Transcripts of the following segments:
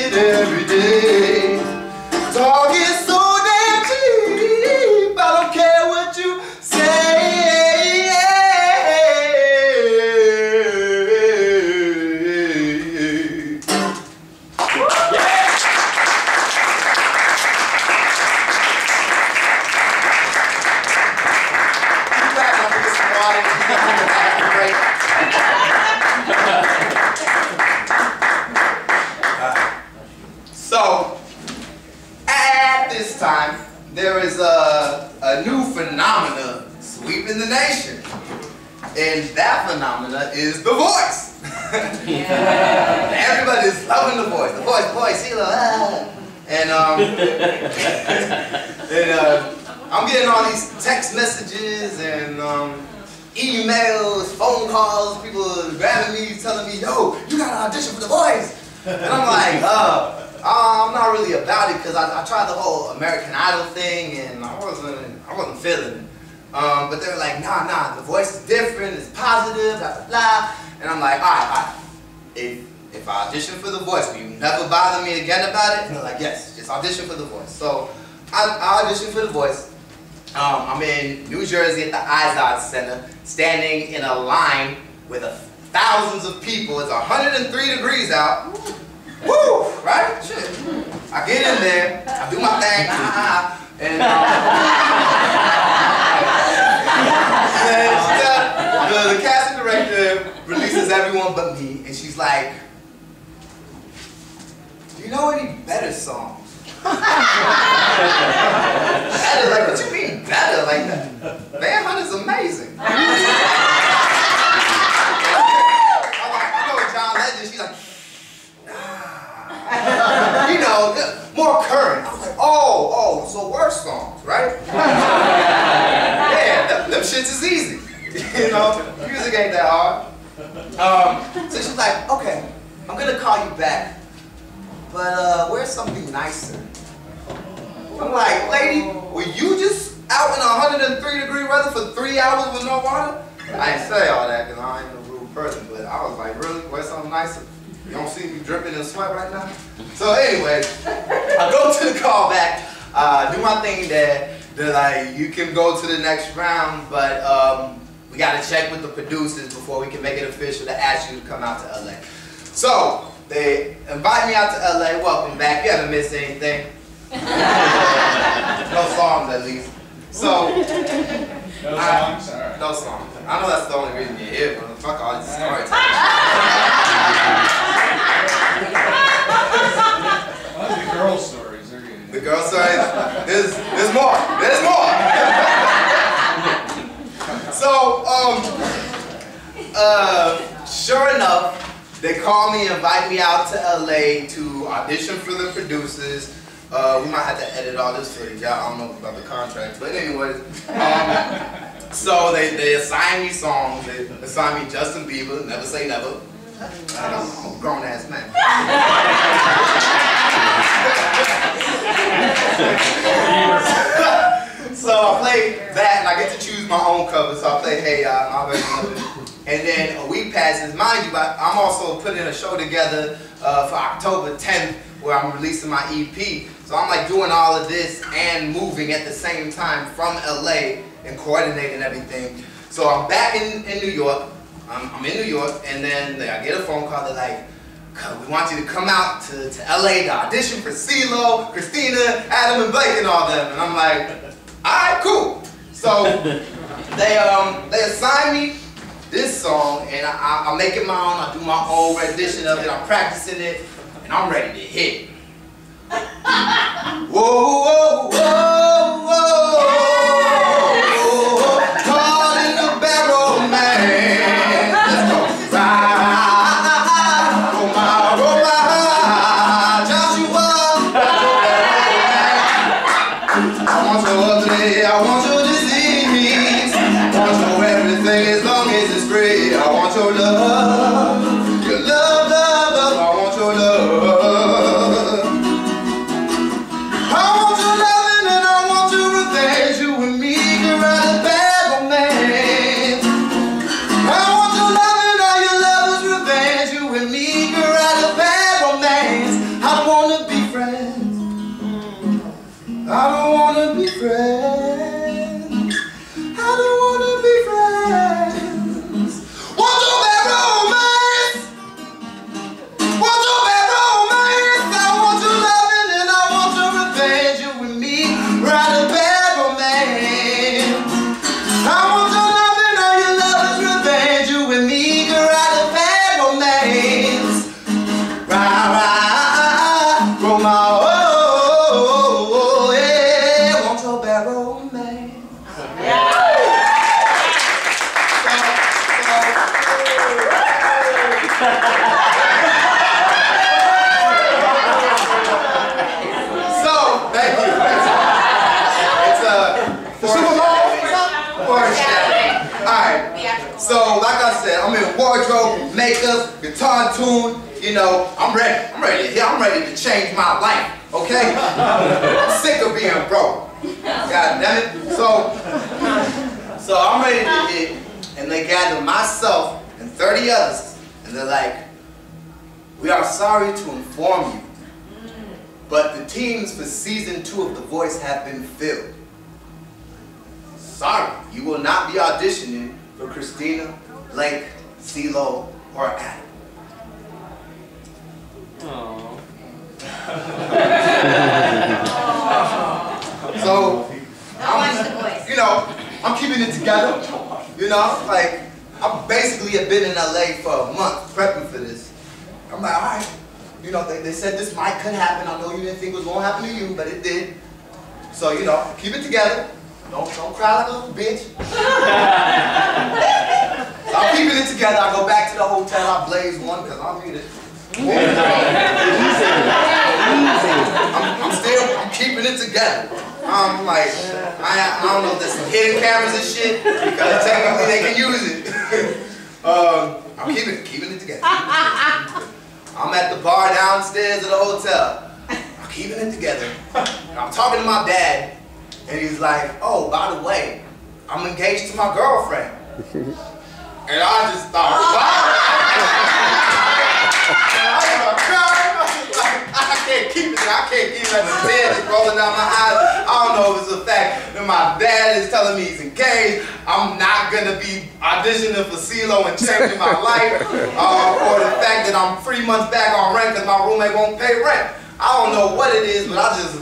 it every day. Dog is so damn cheap, I don't care what you say. So, at this time, there is a new phenomena sweeping the nation. And that phenomena is The Voice. Everybody's loving The Voice. The Voice, CeeLo. And I'm getting all these text messages and emails, phone calls, people grabbing me, telling me, yo, you got to audition for The Voice. And I'm like, I'm not really about it because I tried the whole American Idol thing and I wasn't feeling it. But they were like, nah, The Voice is different, it's positive, blah, blah, blah. And I'm like, all right. If I audition for The Voice, will you never bother me again about it? And they're like, yes, just audition for The Voice. So I auditioned for The Voice. I'm in New Jersey at the Izod Center, standing in a line with thousands of people. It's 103 degrees out. Woo! Right? Shit. I get in there, I do my thing, and the casting director releases everyone but me, and she's like, do you know any better songs? Better? Like, what you mean better? Like, Manhunt is amazing. I know John Legend, she's like, you know, more current. I was like, oh, so worse songs, right? Yeah, them shits is easy. You know, music ain't that hard. So she's like, okay, I'm gonna call you back, but where's something nicer? I'm like, lady, were you just out in 103 degree weather for 3 hours with no water? I didn't say all that because I ain't a rude person, but I was like, really? Where's something nicer? You don't see me dripping in sweat right now? So anyway, I go to the callback, do my thing there. They're like, you can go to the next round, but we gotta check with the producers before we can make it official to ask you to come out to LA. So they invite me out to LA, welcome back, you haven't missed anything. No songs at least. So, no songs? Alright. No songs. I know that's the only reason you're here, but fuck all these stories. The girl stories are good. The girl stories? There's more. There's more. So, sure enough, they call me, invite me out to LA to audition for the producers. We might have to edit all this footage. I don't know about the contract, but anyways. So they assign me songs. They assign me Justin Bieber, Never Say Never. I'm a grown ass man. So I play that, and I get to choose my own cover. So I play Hey Ya, I already know it. And then a week passes. Mind you, I'm also putting a show together for October 10th where I'm releasing my EP. So I'm like doing all of this and moving at the same time from LA and coordinating everything. So I'm back in New York. I'm in New York, and then I get a phone call. They're like, we want you to come out to LA to audition for CeeLo, Christina, Adam, and Blake, and all them. And I'm like, all right, cool. So they assign me this song, and I make it my own. I do my own rendition of it. I'm practicing it, and I'm ready to hit. Whoa, whoa, whoa, whoa. Caught in the barrel, man. Let's go. Joshua. I want your ugly, I want your disease. I want your everything as long as it's free. I want your love. Your love, love, love. I want your love. I want your wardrobe, makeup, guitar tune. You know, I'm ready. I'm ready to change my life. Okay? I'm sick of being broke. God damn it. So I'm ready to hit, and they gather myself and 30 others, and they're like, "We are sorry to inform you, but the teams for season 2 of The Voice have been filled. Sorry, you will not be auditioning for Christina, Blake, CeeLo, or Adam." So, you know, I'm keeping it together. You know, like, I basically have been in LA for a month prepping for this. I'm like, all right. You know, they said this could happen. I know you didn't think it was going to happen to you, but it did. So, you know, keep it together. Don't cry like a little bitch. So I'm keeping it together. I go back to the hotel. I blaze one because I need it. I'm keeping it together. I'm like, I don't know if there's some hidden cameras and shit, because technically they can use it. I'm keeping it together. I'm at the bar downstairs of the hotel. I'm keeping it together. I'm talking to my dad, and he's like, "Oh, by the way, I'm engaged to my girlfriend." And I just thought, wow. I can't keep it. I can't keep it. The tears is rolling down my eyes. I don't know if it's the fact that my dad is telling me he's engaged. I'm not gonna be auditioning for CeeLo and changing my life, or the fact that I'm 3 months back on rent because my roommate won't pay rent. I don't know what it is, but I just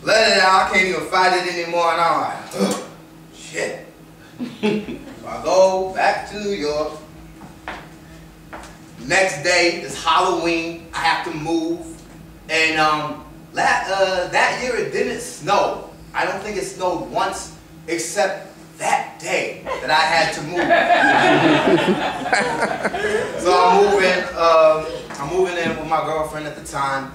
let it out. I can't even fight it anymore, and I'm like, ugh, shit. So I go back to New York. Next day is Halloween. I have to move, and that year it didn't snow. I don't think it snowed once, except that day that I had to move. So I'm moving in with my girlfriend at the time,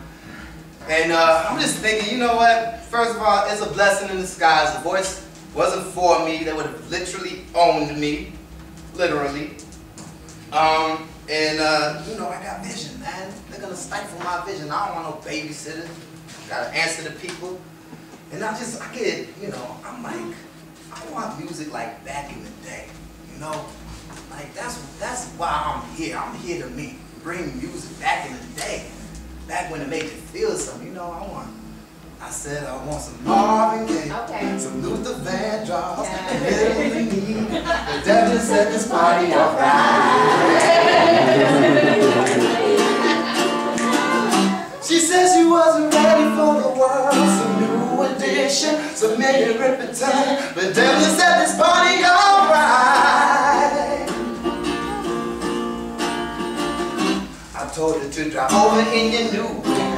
and I'm just thinking, you know what? First of all, it's a blessing in disguise. The Voice wasn't for me. They would have literally owned me, literally. You know, I got vision, man. They're gonna stifle my vision. I don't want no babysitter. Gotta answer to people. And I get, you know, I'm like, I want music like back in the day, you know? Like, that's why I'm here. I'm here to bring music back in the day. Back when it made you feel something, you know, I said I want some Marvin Gaye, some Luther Vandross, a little Lee. The devil set this party alright. She said she wasn't ready for the world, some new edition, some made repertoire. The devil set this party alright. I told her to drive over in your new.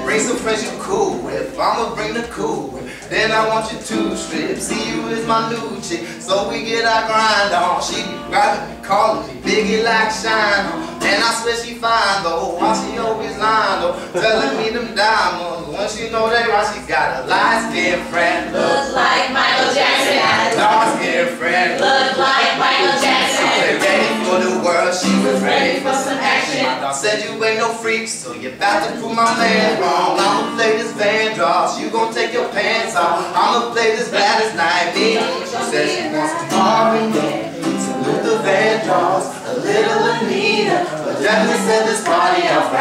Bring some fresh and cool. If I'ma bring the cool, then I want you to strip. See you as my new chick, so we get our grind on. She be grabbing me, calling me Biggie like Shine on. And I swear she fine though, why she always lying though, telling me them diamonds. When she know they right, she got a light-skinned friend. Looks like Michael Jackson. Dark-skinned friend. Looks like Michael Jackson. Ready for the world, she was Ready for some action. My dog said you ain't no freak, so you about to prove my man wrong. I'ma play this Vandross, you gon' take your pants off. I'ma play this Gladys Knight. She said she wants some Marvin Gaye, some Luther Vandross, a little Anita, but Jacqueline said this party alright.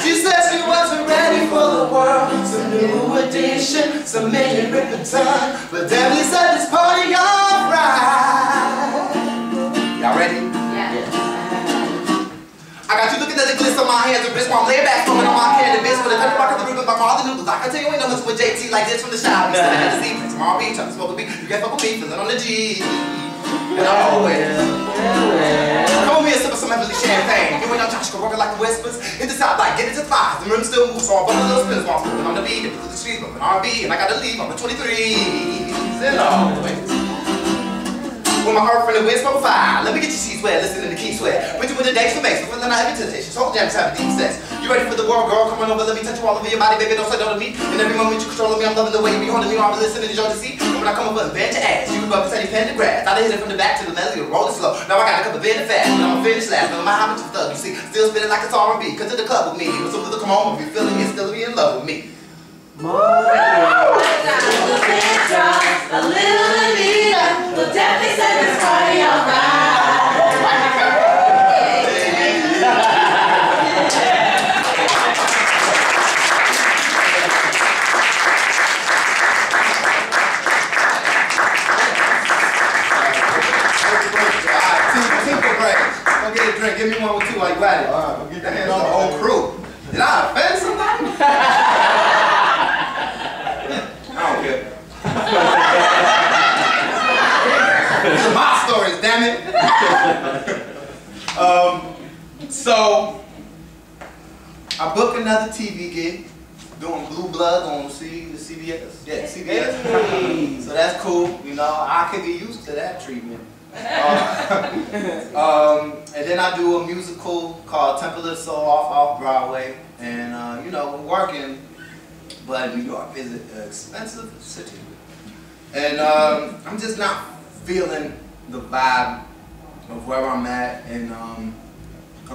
She said she wasn't ready for the world, some new edition, some major repertoire, but Debbie said this party alright. Y'all ready? I got you looking at the gliss on my hands and wrists while I'm laying back, smoking on my cannabis with a country mark of the root of my mother noodles. I can tell you ain't no with JT like this from the shop. You standing at the sea, tomorrow beach, trying to smoke a beat. You can't fuck with me, feeling on the G. And I'm always. Come with me and sip of some heavily champagne. You ain't no Josh, working like the whispers. Hit the top like, get it to the thighs. The room still moves, so I'm bumping little spins while I'm smoking on the beat. Dipping through the streets, bumping R&B, and I gotta leave on the 23s. And always. With my girlfriend and we smoke fire. Let me get your sheets wet, listen to the key sweat. Put you in the dates for makes, but then I have temptation. So jam type of deep sex. You You ready for the world, girl? Come on over, let me touch you all over your body, baby. Don't say no to me. And every moment you controlling me, I'm loving the way you be holding me. I'm listening to your deceit. And when I come over and bend your ass, you up and say you pen the grass. I hit it from the back to the melody, roll it slow. Now I got a couple bend it fast, and I'ma finish last. Now my how much you thug, you see, still spinning like it's R&B. Cause in the club with me, with some little come on, if you feeling me, still be in love with me. A little Anita will definitely set this party alright. Go get a drink. Give me one with two while you at it. All right, go get that hand on the whole crew. Did I offend somebody? I don't care. These are my stories, damn it. So I booked another TV gig doing Blue Blood on CBS. Yeah, CBS. So that's cool. You know, I could get used to that treatment. And then I do a musical called Temple of Soul off Broadway, and you know, we're working, but New York is an expensive city, and I'm just not feeling the vibe of where I'm at, and I'm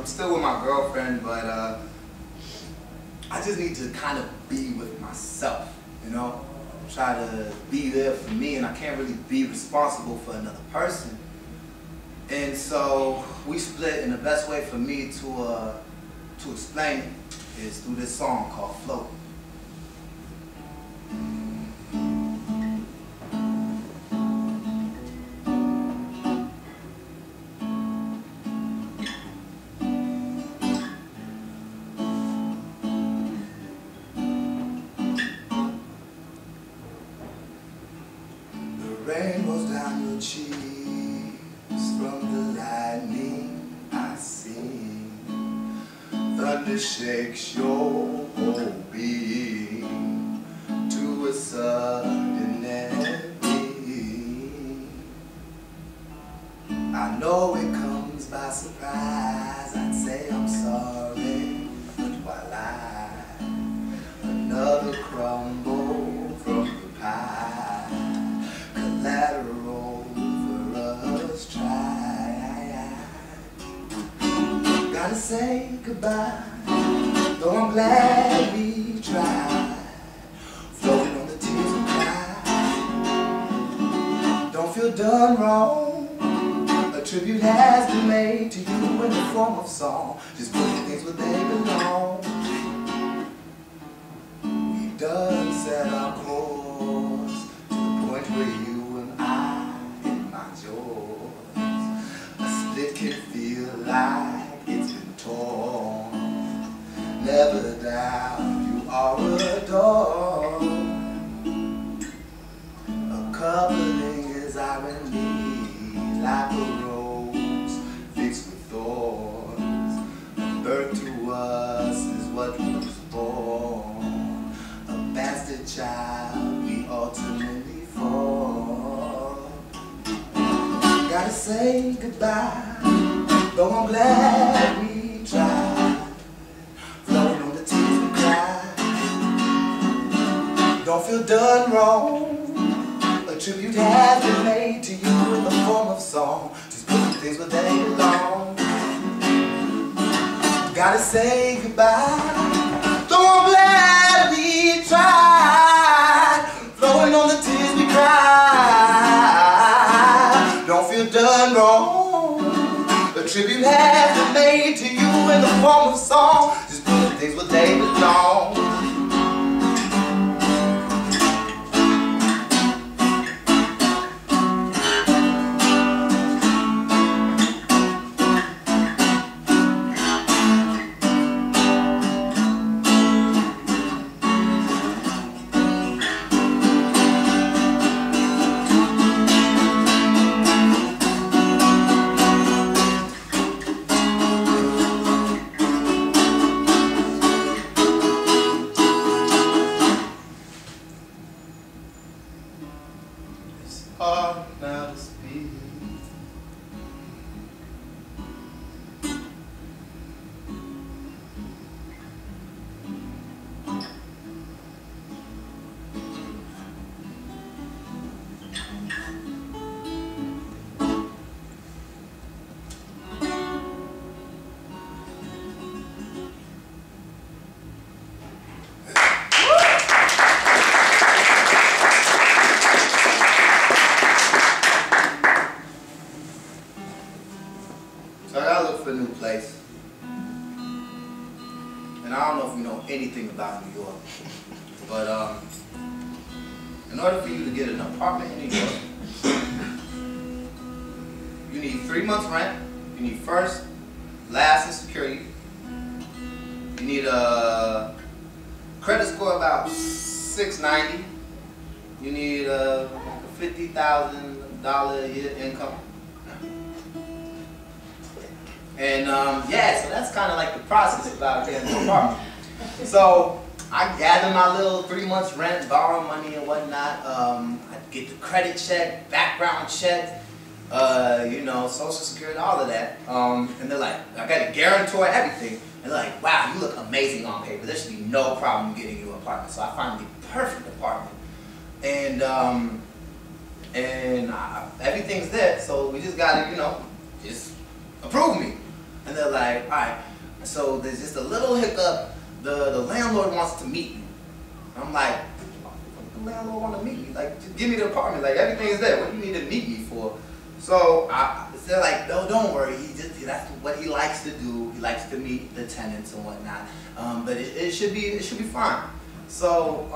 still with my girlfriend, but I just need to kind of be with myself, you know, try to be there for me, and I can't really be responsible for another person. And so we split, and the best way for me to explain it is through this song called Float. The rain goes down your cheek from the lightning I see. Thunder shakes your whole being to a sudden ending. I know it comes by surprise. I'd say I'm sorry, but why lie? Another crumble from the pie, collateral for us try. Gotta say goodbye, though I'm glad we tried. Floating on the tears we cried. Don't feel done wrong. A tribute has been made to you in the form of song. Just putting things where they belong. We've done set our course to the point where you and I and mine's yours. A split can feel like it's been torn. Never doubt you are adored. A coupling is irony, like a rose fixed with thorns. A birth to us is what was born. A bastard child we ultimately fall. Gotta say goodbye, though I'm glad we tried. Floating on the tears we cried. Don't feel done wrong. A tribute has been made to you in the form of song. Just putting things where they belong. Gotta say goodbye, though I'm glad we tried. Flowing on the tears we cried. Don't feel done wrong. A tribute has been made to you in the form of song. Just putting things where they belong. and I don't know if you know anything about New York, but in order for you to get an apartment in New York, you need 3 months rent, you need first, last, and security. You need a credit score about 690. You need a $50,000 a year income. And yeah, so that's kind of like the process about getting an apartment. So I gather my little 3 months rent, borrow money and whatnot. I get the credit check, background check, you know, social security, all of that. And they're like, I got to guarantor everything. And they're like, wow, you look amazing on paper. There should be no problem getting you an apartment. So I find the perfect apartment. And everything's there. So we just got to, you know, just approve me. And they're like, all right, so there's just a little hiccup. The landlord wants to meet me. I'm like, what the landlord want to meet me? Like, just give me the apartment. Like, everything is there. What do you need to meet me for? So they're like, no, don't worry. That's what he likes to do. He likes to meet the tenants and whatnot. But it should be fine. So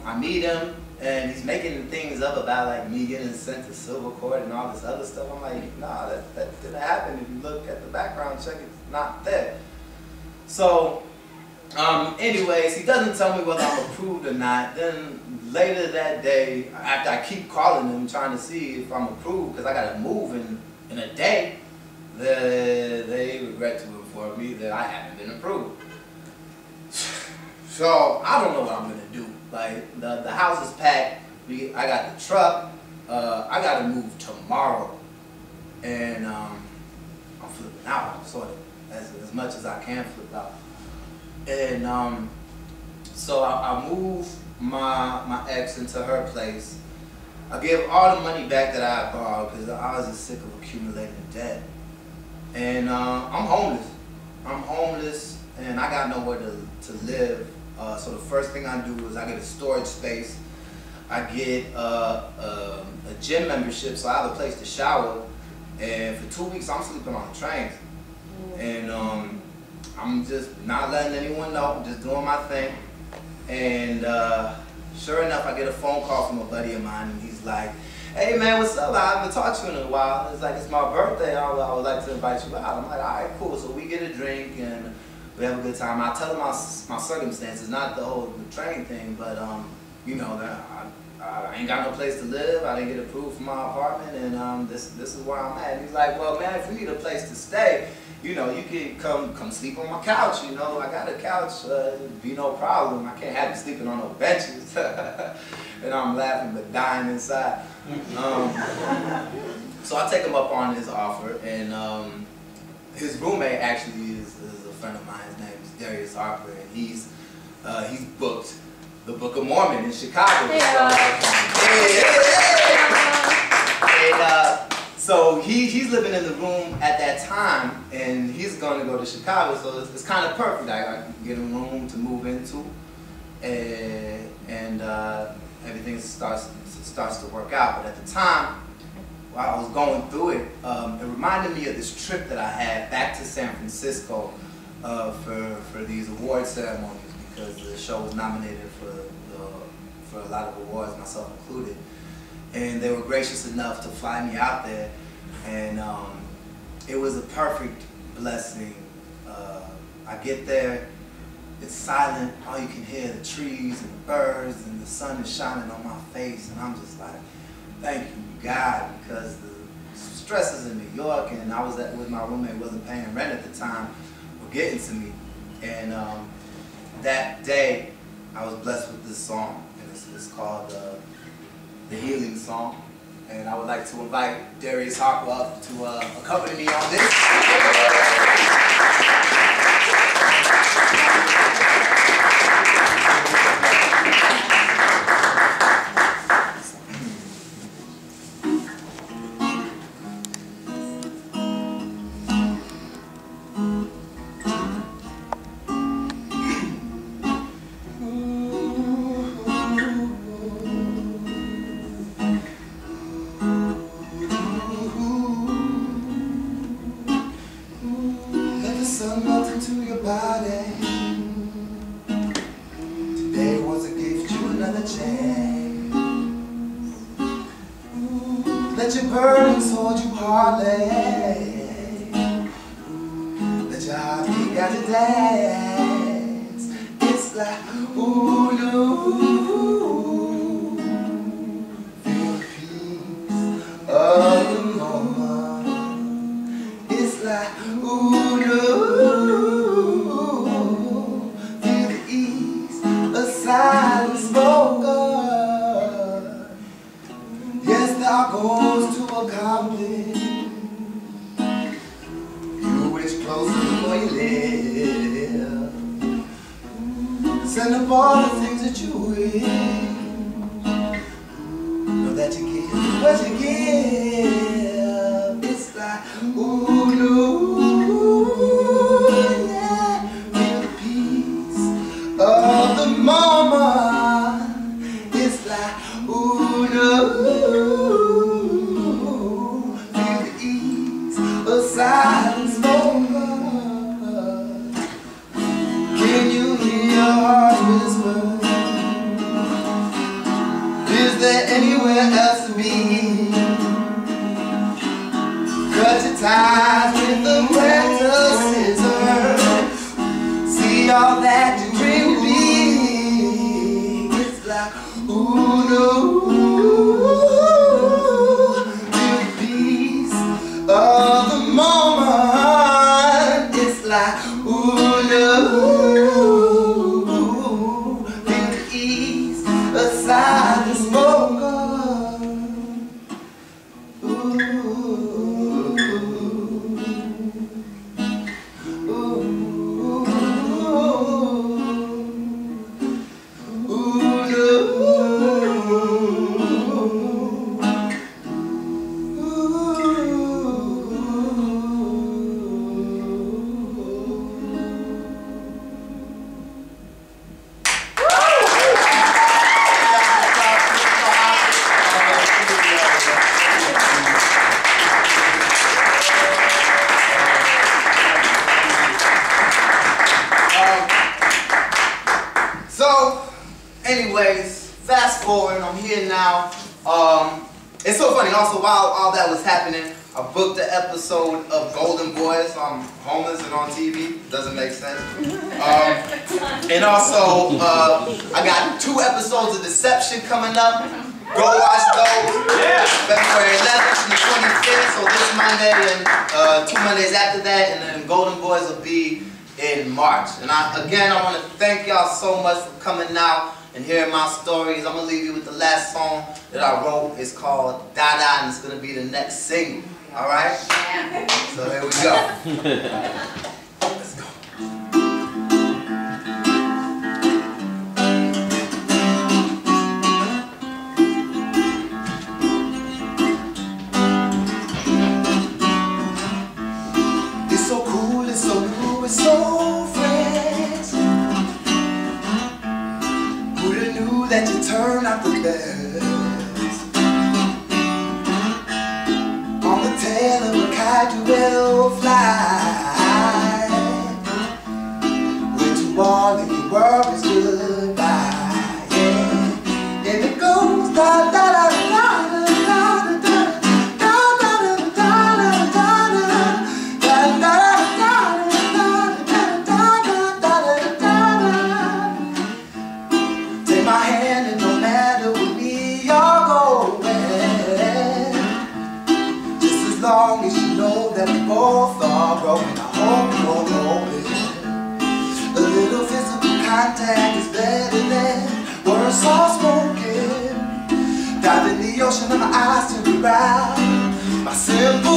I meet him, and he's making things up about like me getting sent to Silver Court and all this other stuff. I'm like, nah, that didn't happen. If you look at the background check, it's not there. So anyways, he doesn't tell me whether I'm approved or not. Then later that day, after I keep calling him trying to see if I'm approved, because I got to move in a day, they regret to inform me that I haven't been approved. So I don't know what I'm gonna do. Like the house is packed. I got the truck. I got to move tomorrow, and I'm flipping out, sort of, as much as I can flip out. And so I move my ex into her place. I give all the money back that I borrowed because I was just sick of accumulating debt. And I'm homeless, and I got nowhere to live. So the first thing I do is I get a storage space. I get a gym membership, so I have a place to shower. And for 2 weeks, I'm sleeping on the trains. And I'm just not letting anyone know. I'm just doing my thing. And sure enough, I get a phone call from a buddy of mine, and he's like, hey man, what's up? I haven't talked to you in a while. It's like, it's my birthday. I would like to invite you out. I'm like, all right, cool. So we get a drink and we have a good time. I tell him my circumstances, not the whole train thing, but you know, I ain't got no place to live. I didn't get approved for my apartment, and this is where I'm at. And he's like, well, man, if you need a place to stay, you know, you can come sleep on my couch. You know, I got a couch. It'd be no problem. I can't have you sleeping on no benches. And I'm laughing but dying inside. So I take him up on his offer, and his roommate actually is a friend of mine. His name is Darius Harper, and he's booked the Book of Mormon in Chicago. So he's living in the room at that time, and he's going to go to Chicago, so it's kind of perfect. I can get a room to move into, and everything starts to work out. But at the time, while I was going through it, it reminded me of this trip that I had back to San Francisco for these award ceremonies, because the show was nominated for a lot of awards, myself included. And they were gracious enough to fly me out there, and it was a perfect blessing. I get there, it's silent, all you can hear the trees and the birds, and the sun is shining on my face, and I'm just like, thank you, God, because the stresses in New York, and I was with my roommate, wasn't paying rent at the time, were getting to me. And that day, I was blessed with this song, and it's called The Healing Song. And I would like to invite Darius Harper up to accompany me on this. Sun melt into your body. chance. Let your burdens hold you hardly. Let your heartbeat got to dance. It's like, ooh, no. Feel the peace of the moment. It's like, ooh, no. Feel the ease of silence spoken. Yes, thou goes to accomplish. You wish closer before you live. Send up all the things that you wish. Know that you give what you give. It's like, ooh, no, yeah. Feel the peace of the moment. It's like, ooh, no. Feel the ease of silence spoken. Can you hear your heart whisper? Is there anywhere else to be? Cut your ties with the breath of scissors. See all that you dream to be. It's like, ooh, no. Feel the peace of the moment. It's like, ooh, no. Feel the ease of silence spoken. Ooh, ooh, ooh, no. So, anyways, fast forward, I'm here now. It's so funny, also while all that was happening, I booked an episode of Golden Boys. I'm homeless and on TV, doesn't make sense. And also, I got 2 episodes of Deception coming up. Go watch those. Yeah. February 11th and the 25th, so this Monday and 2 Mondays after that, and then Golden Boys will be in March. And again, I want to thank y'all so much for coming out and hearing my stories. I'm going to leave you with the last song that I wrote. It's called Da Da, and it's going to be the next single. Alright? Yeah. So here we go. Let's go. It's so cool, it's so new, it's so fresh. Who'da knew that you turn out the best? On the tail of a kite you will fly. When you want and your worries goodbye. Yeah. And it goes da da da da da da da da da da da da da. Take my hand and no matter with me you're going. Just as long as you know that we both are growing, I hope you're open. A little physical contact is better than words all spoken. Dive in the ocean and my eyes turn around. My simple